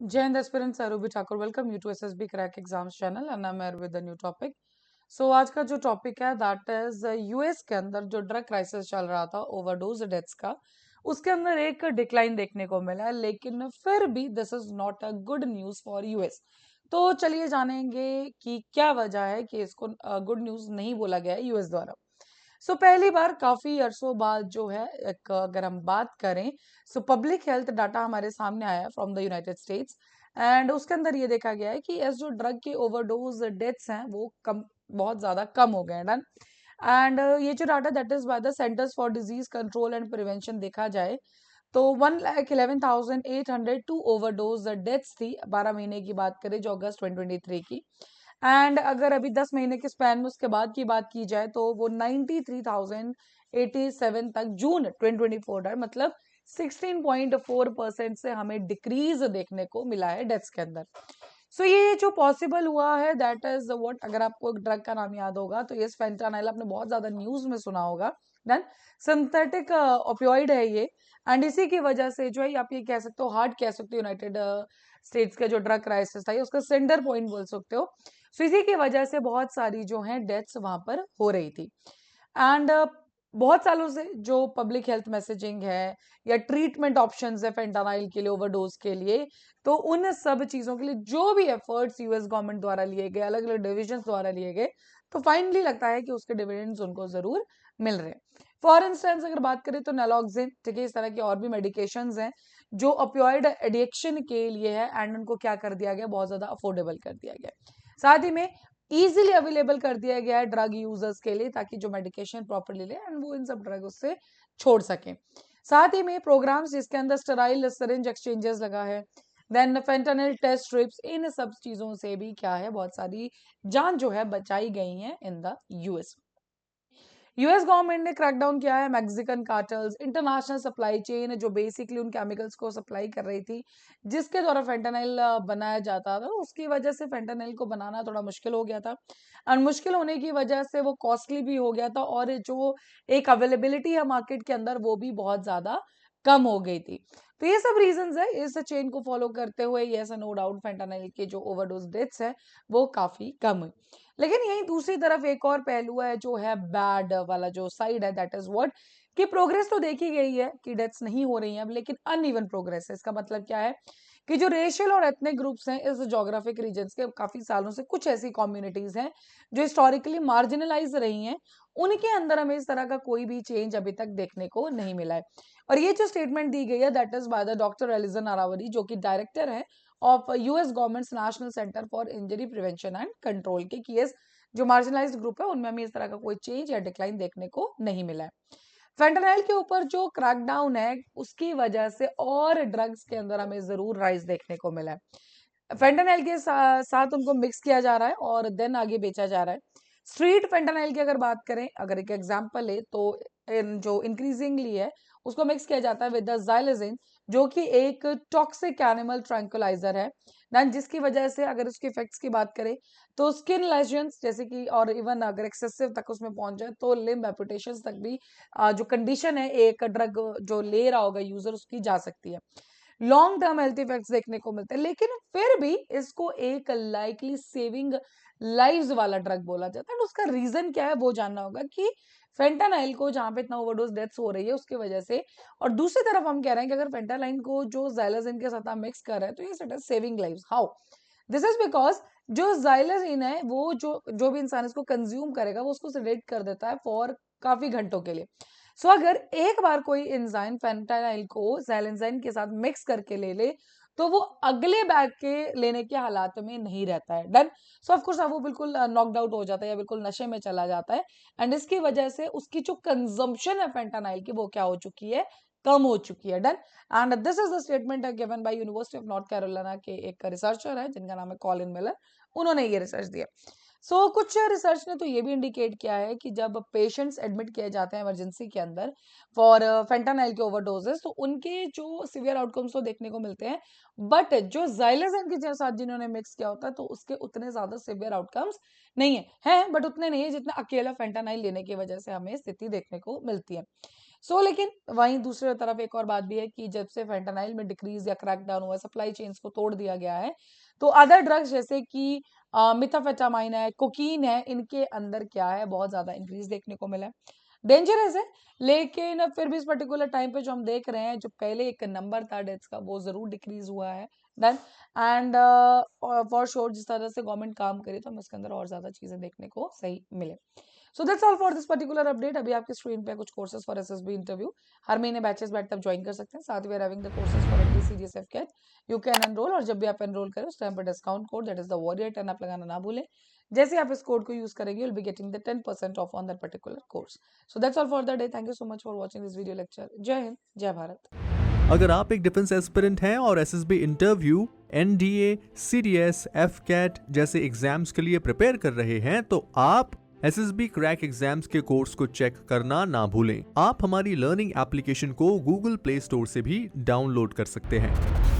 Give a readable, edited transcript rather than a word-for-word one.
Jai Hind aspirant Sarubi Thakur, welcome you to SSB Crack Exams channel and I'm here with a new topic. So आज का जो topic है that is US के अंदर जो drug crisis चल रहा था ओवरडोज डेथ्स का, उसके अंदर एक डिक्लाइन देखने को मिला है, लेकिन फिर भी this is not a good news for US. तो चलिए जानेंगे कि क्या वजह है कि इसको गुड न्यूज नहीं बोला गया है यूएस द्वारा। सो पहली बार काफी अरसों बाद जो है एक अगर हम बात करें, सो पब्लिक हेल्थ डाटा हमारे सामने आया from the United states and उसके अंदर ये देखा गया है कि ऐसे जो ड्रग के ओवरडोज डेथ्स हैं वो कम, बहुत ज्यादा कम हो गए हैं। डन। एंड ये जो data that is by the centres for disease control and prevention देखा जाए तो 1,11,800 टू ओवरडोज डेथ्स थी 12 महीने की बात करें जो अगस्त 2023 की। एंड अगर अभी 10 महीने के स्पैन में उसके बाद की बात की जाए तो वो 93,087 तक जून 2024 है, मतलब 16.4% से हमें डिक्रीज देखने को मिला है डेथ्स के अंदर। सो ये जो पॉसिबल हुआ है दैट इज व्हाट, अगर आपको एक ड्रग का नाम याद होगा तो ये फेंटानाइल, आपने बहुत ज्यादा न्यूज में सुना होगा। डन। सिंथेटिक ओपियोइड है ये एंड इसी की वजह से जो है आप ये कह सकते हो, हार्ड कह सकते हो, यूनाइटेड स्टेट्स का जो ड्रग क्राइसिस था ये उसका सेंटर पॉइंट बोल सकते हो। सो इसी की वजह से बहुत सारी जो है डेथ्स वहां पर हो रही थी। एंड बहुत सालों से जो पब्लिक हेल्थ मैसेजिंग है या ट्रीटमेंट ऑप्शंस है फेंटानाइल के लिए, ओवरडोज के लिए, तो उन सब चीजों के लिए जो भी एफर्ट्स यूएस गवर्नमेंट द्वारा लिए गए, अलग अलग डिविजन द्वारा लिए गए, तो फाइनली लगता है कि उसके डिविडेंड्स उनको जरूर मिल रहे हैं। फॉर इंस्टेंस अगर बात करें तो नैलोक्सिन, ठीक है, इस तरह की और भी मेडिकेशंस हैं जो ओपियोइड एडिक्शन के लिए है एंड उनको क्या कर दिया गया, बहुत ज्यादा अफोर्डेबल कर दिया गया। साथ ही में इजीली अवेलेबल कर दिया गया है ड्रग यूजर्स के लिए, ताकि जो मेडिकेशन प्रॉपरली ले एंड वो इन सब ड्रग से छोड़ सके। साथ ही में प्रोग्राम्स जिसके अंदर स्टेराइल सिरिंज एक्सचेंजेस लगा है, देन फेंटानिल टेस्ट स्ट्रिप्स, इन सब चीजों से भी क्या है, बहुत सारी जान जो है बचाई गई है in the US. US government ने क्रैकडाउन किया है Mexican cartels, international supply chain जो बेसिकली उन केमिकल्स को सप्लाई कर रही थी जिसके द्वारा फेंटानिल बनाया जाता था, उसकी वजह से फेंटानिल को बनाना थोड़ा मुश्किल हो गया था और मुश्किल होने की वजह से वो कॉस्टली भी हो गया था और जो एक अवेलेबिलिटी है मार्केट के अंदर वो भी बहुत ज्यादा कम हो गई थी। तो ये सब रीजंस है, इस चेन को फॉलो करते हुए यस नो डाउट फेंटानिल के जो ओवरडोज डेथ्स है वो काफी कम हुई। लेकिन यही दूसरी तरफ एक और पहलू है जो है बैड वाला जो साइड है, दैट इज व्हाट, कि प्रोग्रेस तो देखी गई है कि डेथ्स नहीं हो रही हैं अब, लेकिन अनइवन प्रोग्रेस है। इसका मतलब क्या है कि जो रेशियल और एथनिक ग्रुप्स हैं इस जोग्राफिक रीजन्स के, काफी सालों से कुछ ऐसी कम्युनिटीज हैं जो हिस्टोरिकली मार्जिनलाइज रही हैं, उनके अंदर हमें इस तरह का कोई भी चेंज अभी तक देखने को नहीं मिला है। और ये जो स्टेटमेंट दी गई है that is by the doctor Alison Aravalli, जो कि डायरेक्टर है of US governments national centre for injury prevention and control के, कि yes, जो मार्जिनलाइज्ड ग्रुप है उनमें हमें इस तरह का कोई चेंज या डिक्लाइन देखने को नहीं मिला है। फेंटानाइल के ऊपर जो क्रैकडाउन है उसकी वजह से और ड्रग्स के अंदर हमें जरूर राइज देखने को मिला है। फेंटानाइल के साथ उनको मिक्स किया जा रहा है और देन आगे बेचा जा रहा है। स्ट्रीट फेंटानाइल की अगर बात करें, अगर एक एग्जांपल है तो जो इंक्रीजिंगली है उसको मिक्स किया जाता है विद द जाइलेजिन, जो कि एक टॉक्सिक एनिमल ट्रैंकुलाइजर है ना, जिसकी वजह से अगर उसके इफेक्ट्स की बात करें तो स्किन लेजन्स जैसे कि, और इवन अगर एक्सेसिव तक उसमें पहुंच जाए तो लिम्ब एम्पुटेशंस तक भी जो कंडीशन है एक ड्रग जो ले रहा होगा यूजर उसकी जा सकती है। लॉन्ग टर्म हेल्थ इफेक्ट्स देखने को मिलते हैं, लेकिन फिर भी इसको एक लाइकली सेविंग लाइव्स वाला ड्रग बोला जाता है। और उसका रीजन क्या है वो जानना होगा कि फेंटानाइल को जहां पे इतना ओवरडोज डेथ्स हो रही है उसकी वजह से, और दूसरी तरफ हम कह रहे हैं कि अगर फेंटानाइल को जो जाइलाजिन के साथ हम मिक्स कर रहे हैं तो ये set saving lives. How? This is because जो जाइलाजिन है वो जो भी इंसान इसको कंज्यूम करेगा वो उसको सेडेट कर देता है फॉर काफी घंटों के लिए। सो अगर एक बार कोई एंजाइम फेंटानाइल को जाइलेंजाइन के साथ मिक्स करके ले ले तो वो अगले बैग के लेने के हालात में नहीं रहता है। डन। सो ऑफ कोर्स अब वो बिल्कुल नॉकड आउट हो जाता है या बिल्कुल नशे में चला जाता है एंड इसकी वजह से उसकी जो कंजम्पशन है फेंटानाइल की वो क्या हो चुकी है, कम हो चुकी है। Done. And this is the statement given by university of north Carolina के एक रिसर्चर है जिनका नाम है कॉलिन मिलर, उन्होंने ये रिसर्च दिया। कुछ रिसर्च ने तो ये भी इंडिकेट किया है कि जब पेशेंट्स एडमिट किए जाते हैं इमरजेंसी के अंदर फॉर फेंटानाइल के ओवरडोजेस तो उनके जो सिवियर आउटकम्स तो देखने को मिलते हैं, बट जो जाइलेजिन के साथ जिन्होंने मिक्स किया होता है तो उसके उतने ज्यादा सिवियर आउटकम्स नहीं है, बट उतने नहीं है जितना अकेला फेंटानाइल लेने की वजह से हमें स्थिति देखने को मिलती है। लेकिन वहीं दूसरी तरफ एक और बात भी है कि जब से फेंटानाइल में डिक्रीज या क्रैकडाउन हुआ, सप्लाई चेन्स को तोड़ दिया गया है, तो अदर ड्रग्स जैसे कि मिथाफेटामाइन है, कोकीन है, इनके अंदर क्या है, बहुत ज्यादा इंक्रीज देखने को मिला है। डेंजरस है, लेकिन फिर भी इस पर्टिकुलर टाइम पे जो हम देख रहे हैं, जो पहले एक नंबर था डेथ्स का, वो जरूर डिक्रीज हुआ है। डन। एंड फॉर श्योर जिस तरह से गवर्नमेंट काम करे तो हमें इसके अंदर और ज्यादा चीजें देखने को सही मिले। So that's all for this particular update. अभी आपकी स्क्रीन पे कुछ कोर्सेज फॉर एसएसबी इंटरव्यू, हर महीने बैचेस बैठ तब ज्वाइन कर सकते हैं। साथ ही we are having the courses for every serious AFCAT, you can enrol, और जब भी आप एनरोल करें उस टाइम पर discount code that is the warrior 10 आप लगाना ना भूलें। जैसे आप इस कोड को यूज करेंगे, you'll be getting the 10% off on that particular course. So that's all for the day. Thank you so much for watching this video lecture. जय हिंद, जय भारत। अगर आप एक डिफेंस एस्पिरेंट हैं और SSB interview, NDA, CDS, AFCAT जैसे exams के लिए प्रिपेयर कर रहे हैं, तो आप एसएसबी क्रैक एग्जाम्स के कोर्स को चेक करना ना भूलें। आप हमारी लर्निंग एप्लीकेशन को गूगल प्ले स्टोर से भी डाउनलोड कर सकते हैं।